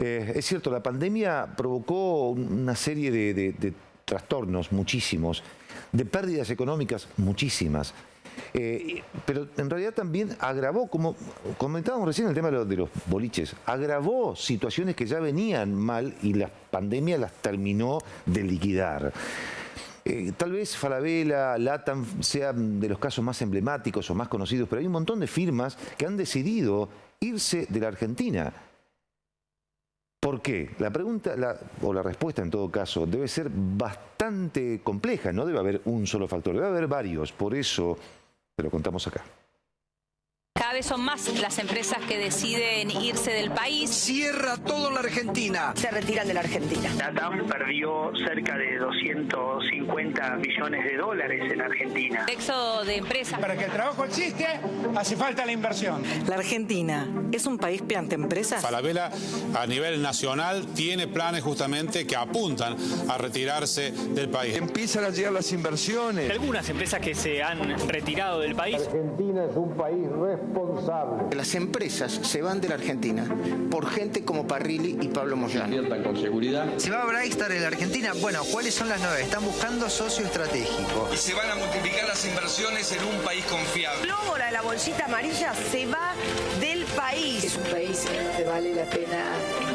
Es cierto, la pandemia provocó una serie de trastornos, muchísimos, de pérdidas económicas, muchísimas. Pero en realidad también agravó, como comentábamos recién el tema de los boliches, agravó situaciones que ya venían mal y la pandemia las terminó de liquidar. Tal vez Falabella, LATAM sean de los casos más emblemáticos o más conocidos, pero hay un montón de firmas que han decidido irse de la Argentina. ¿Por qué? La pregunta, o la respuesta en todo caso, debe ser bastante compleja. No debe haber un solo factor, debe haber varios. Por eso te lo contamos acá. Cada vez son más las empresas que deciden irse del país. Cierra todo en la Argentina. Se retiran de la Argentina. LATAM perdió cerca de 250 millones de dólares en Argentina. Éxodo de empresas. Para que el trabajo existe, hace falta la inversión. La Argentina es un país ante empresas. Falabella a nivel nacional tiene planes justamente que apuntan a retirarse del país. Empiezan a llegar las inversiones. Algunas empresas que se han retirado del país. Argentina es un país responsable. Las empresas se van de la Argentina por gente como Parrilli y Pablo Moyano. Inviertan con seguridad. ¿Se va a Brightstar en la Argentina? Bueno, ¿cuáles son las nuevas? Están buscando socio estratégico. Y se van a multiplicar las inversiones en un país confiable. Glóbora de la bolsita amarilla se va del país. Es un país en donde vale la pena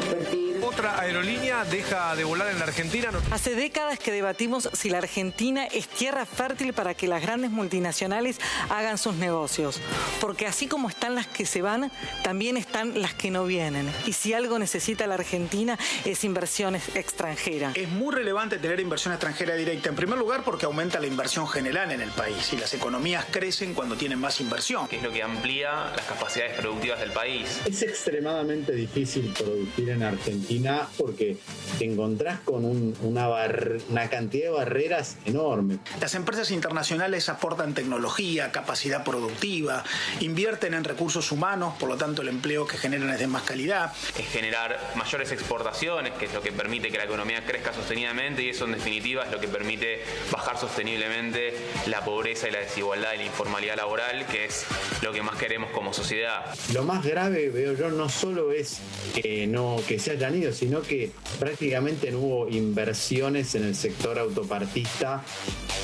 invertir. Otra aerolínea deja de volar en la Argentina. Hace décadas que debatimos si la Argentina es tierra fértil para que las grandes multinacionales hagan sus negocios. Porque así como están las que se van, también están las que no vienen. Y si algo necesita la Argentina es inversiones extranjeras. Es muy relevante tener inversión extranjera directa. En primer lugar, porque aumenta la inversión general en el país. Y las economías crecen cuando tienen más inversión. Que es lo que amplía las capacidades productivas del país. Es extremadamente difícil producir en Argentina porque te encontrás con una cantidad de barreras enormes. Las empresas internacionales aportan tecnología, capacidad productiva, invierten en recursos humanos, por lo tanto el empleo que generan es de más calidad. Es generar mayores exportaciones, que es lo que permite que la economía crezca sostenidamente, y eso en definitiva es lo que permite bajar sosteniblemente la pobreza y la desigualdad y la informalidad laboral, que es lo que más queremos como sociedad. Lo más grave, veo yo, no solo es que se hayan ido, sino que prácticamente no hubo inversiones en el sector autopartista,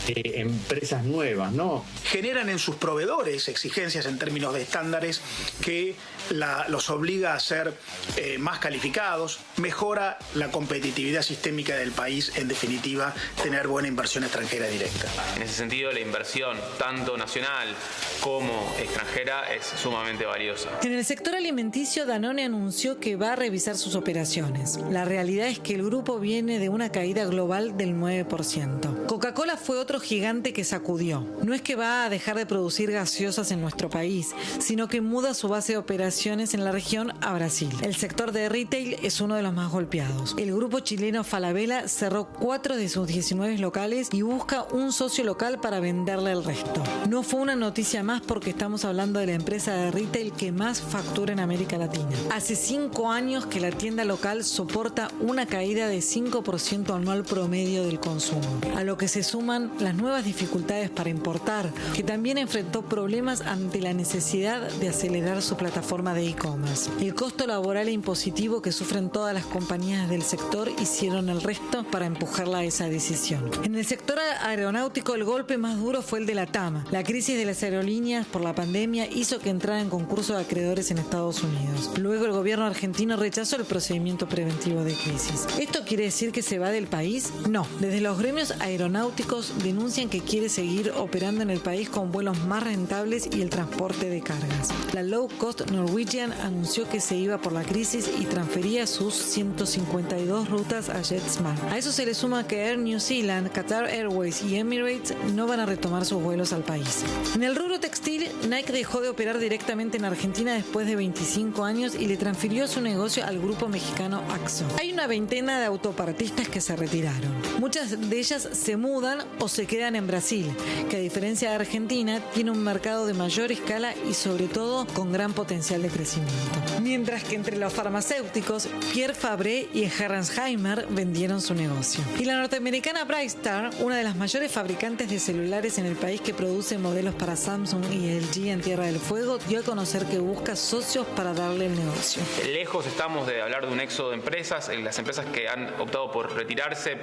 empresas nuevas, ¿no? Generan en sus proveedores exigencias en términos de estándares que los obliga a ser más calificados, mejora la competitividad sistémica del país, en definitiva, tener buena inversión extranjera directa. En ese sentido, la inversión, tanto nacional como extranjera, es sumamente valiosa. En el sector alimenticio, Danone anunció que va a revisar sus operaciones. La realidad es que el grupo viene de una caída global del 9%. Coca-Cola fue otro gigante que sacudió. No es que va a dejar de producir gaseosas en nuestro país, sino que muda su base de operaciones en la región a Brasil. El sector de retail es uno de los más golpeados. El grupo chileno Falabella cerró 4 de sus 19 locales y busca un socio local para venderle el resto. No fue una noticia más porque estamos hablando de la empresa de retail que más factura en América Latina. Hace 5 años que la tienda local soporta una caída de 5% anual promedio del consumo, a lo que se suman las nuevas dificultades para importar, que también enfrentó problemas ante la necesidad de acelerar su plataforma de e-commerce. El costo laboral e impositivo que sufren todas las compañías del sector hicieron el resto para empujarla a esa decisión. En el sector aeronáutico, el golpe más duro fue el de LATAM. La crisis de las aerolíneas por la pandemia hizo que entrara en concurso de acreedores en Estados Unidos. Luego el gobierno argentino rechazó el procedimiento preventivo de crisis. ¿Esto quiere decir que se va del país? No. Desde los gremios aeronáuticos denuncian que quiere seguir operando en el país con vuelos más rentables y el transporte de cargas. La low cost Norwegian anunció que se iba por la crisis y transfería sus 152 rutas a JetSmart. A eso se le suma que Air New Zealand, Qatar Airways y Emirates no van a retomar sus vuelos al país. En el rubro textil, Nike dejó de operar directamente en Argentina después de 25 años y le transfirió su negocio al grupo mexicano Axo. Hay una veintena de autopartistas que se retiraron. Muchas de ellas se mudan o se quedan en Brasil, que a diferencia de Argentina tiene un mercado de mayor escala y sobre todo con gran potencial de crecimiento. Mientras que entre los farmacéuticos, Pierre Fabre y Gerresheimer vendieron su negocio. Y la norteamericana Brightstar, una de las mayores fabricantes de celulares en el país que produce modelos para Samsung y LG en Tierra del Fuego, dio a conocer que busca socios para darle el negocio. Lejos estamos de hablar de un éxodo de empresas. Las empresas que han optado por retirarse,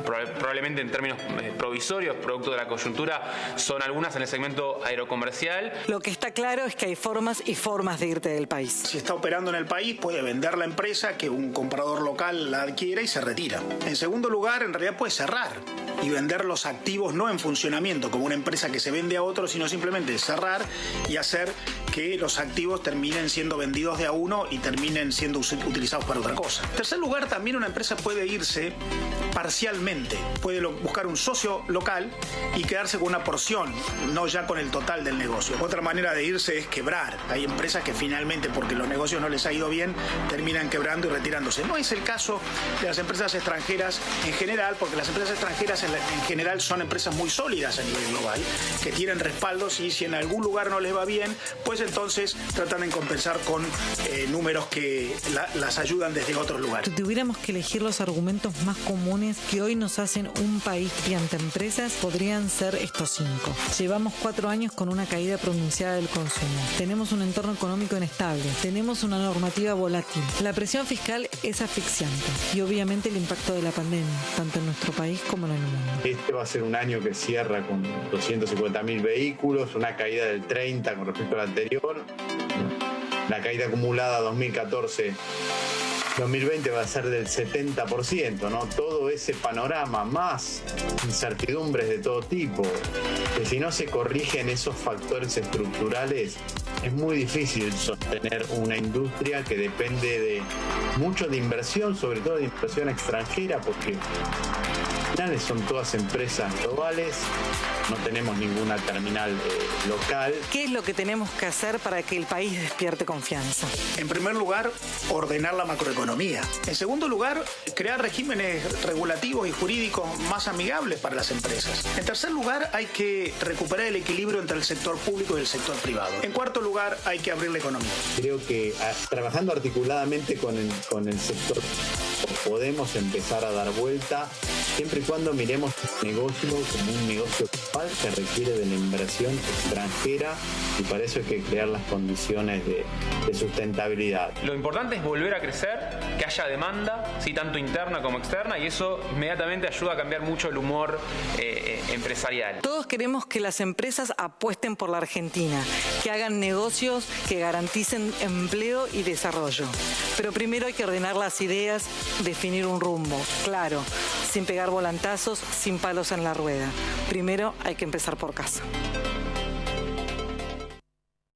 probablemente en términos provisorios, producto de la coyuntura, son algunas en el segmento aerocomercial. Lo que está claro es que hay formas y formas de irte del país. Si está operando en el país, puede vender la empresa, que un comprador local la adquiere y se retira. En segundo lugar, en realidad puede cerrar y vender los activos no en funcionamiento, como una empresa que se vende a otro, sino simplemente cerrar y hacer que los activos terminen siendo vendidos de a uno y terminen siendo utilizados para otra cosa. En tercer lugar, también una empresa puede irse parcialmente. Puede buscar un socio local y quedarse con una porción, no ya con el total del negocio. Otra manera de irse es quebrar. Hay empresas que finalmente, porque los negocios no les ha ido bien, terminan quebrando y retirándose. No es el caso de las empresas extranjeras en general, porque las empresas extranjeras en general son empresas muy sólidas a nivel global, que tienen respaldos, y si en algún lugar no les va bien, pues entonces tratan de compensar con números que las ayudan desde otros lugares. Si tuviéramos que elegir los argumentos más comunes que hoy nos hacen un país frente a empresas, podrían ser estos 5. Llevamos 4 años con una caída pronunciada del consumo. Tenemos un entorno económico inestable. Tenemos una normativa volátil. La presión fiscal es asfixiante. Y obviamente el impacto de la pandemia, tanto en nuestro país como en el mundo. Este va a ser un año que cierra con 250.000 vehículos, una caída del 30% con respecto al anterior. La caída acumulada 2014-2020 va a ser del 70%, ¿no? Todo ese panorama, más incertidumbres de todo tipo, que si no se corrigen esos factores estructurales, es muy difícil sostener una industria que depende de mucho de inversión, sobre todo de inversión extranjera, porque finales son todas empresas globales, no tenemos ninguna terminal local. ¿Qué es lo que tenemos que hacer para que el país despierte confianza? En primer lugar, ordenar la macroeconomía. En segundo lugar, crear regímenes regulativos y jurídicos más amigables para las empresas. En tercer lugar, hay que recuperar el equilibrio entre el sector público y el sector privado. En cuarto lugar, hay que abrir la economía. Creo que trabajando articuladamente con el sector podemos empezar a dar vuelta, siempre y cuando miremos el negocio como un negocio global que requiere de la inversión extranjera, y para eso hay que crear las condiciones de sustentabilidad. Lo importante es volver a crecer, que haya demanda, ¿sí? Tanto interna como externa, y eso inmediatamente ayuda a cambiar mucho el humor empresarial. Todos queremos que las empresas apuesten por la Argentina, que hagan negocios que garanticen empleo y desarrollo. Pero primero hay que ordenar las ideas, definir un rumbo, claro, sin pegar volantazos, sin palos en la rueda. Primero hay que empezar por casa.